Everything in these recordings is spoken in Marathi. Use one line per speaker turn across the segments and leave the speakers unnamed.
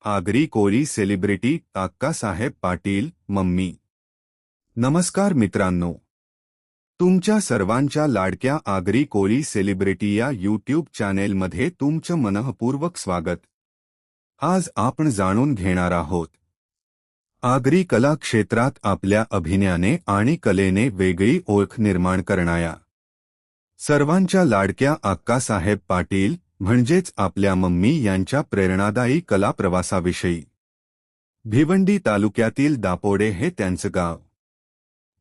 Agri Koli celebrity Akkasaheb Patil mummy. नमस्कार मित्रांनो, तुमच्या सर्वांच्या लाडक्या आगरी कोळी सेलिब्रिटी या यूट्यूब चॅनेलमध्ये तुमचं मनःपूर्वक स्वागत. आज आपण जाणून घेणार आहोत आगरी कला क्षेत्रात आपल्या अभिनयाने आणि कलेने वेगळी ओळख निर्माण करणाऱ्या सर्वांच्या लाडक्या अक्कासाहेब पाटील म्हणजेच आपल्या मम्मी यांच्या प्रेरणादायी कला प्रवासाविषयी. भिवंडी तालुक्यातील दापोडे हे त्यांचं गाव.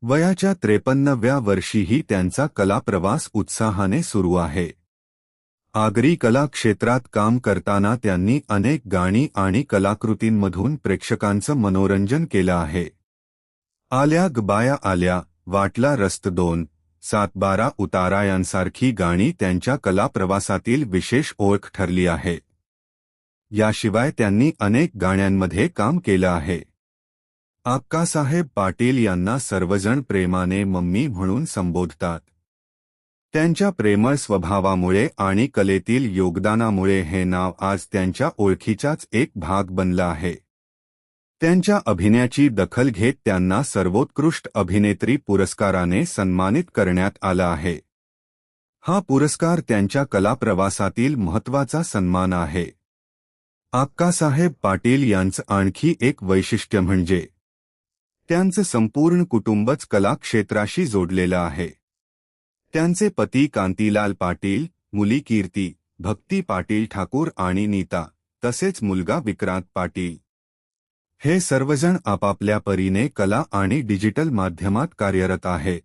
वयाच्या 53व्या वर्षीही त्यांचा कला प्रवास उत्साहाने सुरू आहे. आगरी कला क्षेत्रात काम करताना त्यांनी अनेक गाणी आणि कलाकृतींमधून प्रेक्षकांचं मनोरंजन केलं आहे. आल्या ग बाया आल्या, वाटला रस्त दोन, 7/12 उतारा यांसारखी गाणी त्यांच्या कला प्रवासातील विशेष ओळख ठरली आहे. याशिवाय त्यांनी अनेक गाण्यांमध्ये काम केलं आहे. अक्कासाहेब पाटील यांना सर्वजण प्रेमाने मम्मी म्हणून संबोधतात. त्यांच्या प्रेमळ स्वभावामुळे आणि कलेतील योगदानामुळे हे नाव आज त्यांच्या ओळखीचाच एक भाग बनलं आहे. त्यांच्या अभिनयाची दखल घेत त्यांना सर्वोत्कृष्ट अभिनेत्री पुरस्काराने सन्मानित करण्यात आलं आहे. हा पुरस्कार त्यांच्या कला प्रवासातील महत्त्वाचा सन्मान आहे. अक्कासाहेब पाटील यांचं आणखी एक वैशिष्ट्य म्हणजे त्यांचं संपूर्ण कुटुंबच कला क्षेत्राशी जोडलेलं आहे. त्यांचे पती कांतीलाल पाटील, मुली कीर्ती, भक्ती पाटील ठाकूर आणि नीता, तसेच मुलगा विक्रांत पाटील हे सर्वजण आपापल्या परीने कला आणि डिजिटल माध्यमात कार्यरत आहेत.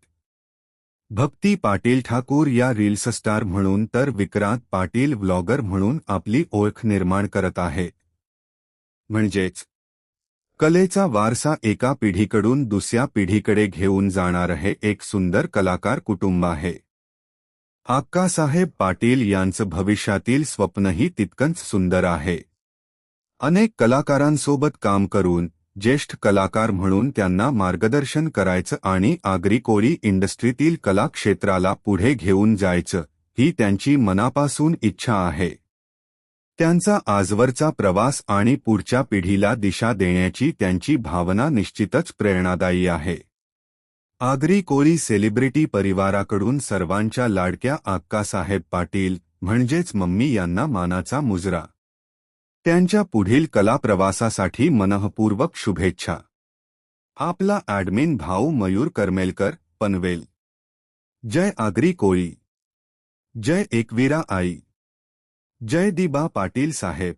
भक्ती पाटील ठाकूर या रील्स स्टार म्हणून तर विक्रांत पाटील व्लॉगर म्हणून आपली ओळख निर्माण करत आहेत. म्हणजेच कलेचा वारसा एका पिढीकडून दुसऱ्या पिढीकडे घेऊन जाणारं हे एक सुंदर कलाकार कुटुंब आहे. अक्कासाहेब पाटील यांचं भविष्यातील स्वप्नही तितकंच सुंदर आहे. अनेक कलाकारांसोबत काम करून ज्येष्ठ कलाकार म्हणून त्यांना मार्गदर्शन करायचं आणि आगरी कोळी इंडस्ट्रीतील कला क्षेत्राला पुढे घेऊन जायचं ही त्यांची मनापासून इच्छा आहे. त्यांचा आजवरचा प्रवास आणि पुढच्या पिढीला दिशा देण्याची त्यांची भावना निश्चितच प्रेरणादायी आहे. आगरी कोळी सेलिब्रिटी परिवाराकडून सर्वांच्या लाडक्या अक्कासाहेब पाटील म्हणजेच मम्मी यांना मानाचा मुजरा. त्यांच्या पुढील कला प्रवासासाठी मनःपूर्वक शुभेच्छा. आपला ॲडमिन भाऊ मयूर करमेलकर, पनवेल. जय आगरी कोळी, जय एकवीरा आई, जय दिबा पाटील साहेब.